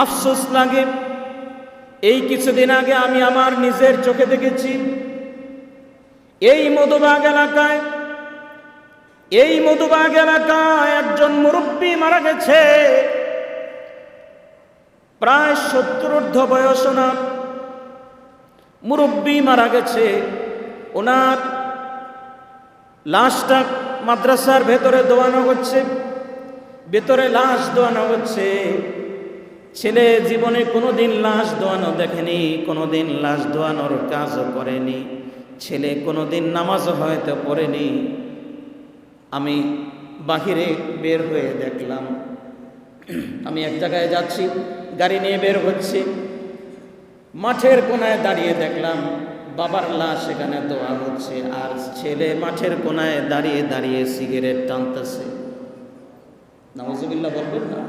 আফসোস লাগে, এই কিছুদিন আগে আমি আমার নিজের চোখে দেখেছি এই মধুবাগ এলাকায় একজন মুরব্বী মারা গেছে। প্রায় 70 ঊর্ধ্ব বয়স ওনার, মুরব্বী মারা গেছে। ওনার লাশটা মাদ্রাসার ভেতরে দোয়ানো হচ্ছে, ভেতরে লাশ দোয়ানো হচ্ছে। ছেলে জীবনে কোনোদিন লাশ দোয়ানো দেখেনি, কোনোদিন লাশ দোয়ানোর কাজও করেনি, ছেলে কোনোদিন নামাজও হয়তো পড়েনি। আমি বাহিরে বের হয়ে দেখলাম, আমি এক জায়গায় যাচ্ছি, গাড়ি নিয়ে বের হচ্ছি, মাঠের কোনায় দাঁড়িয়ে দেখলাম বাবার লাশ সেখানে দোয়া হচ্ছে, আর ছেলে মাঠের কোনায় দাঁড়িয়ে দাঁড়িয়ে সিগারেট টানতেছে। নাউজুবিল্লাহ বলবেন না?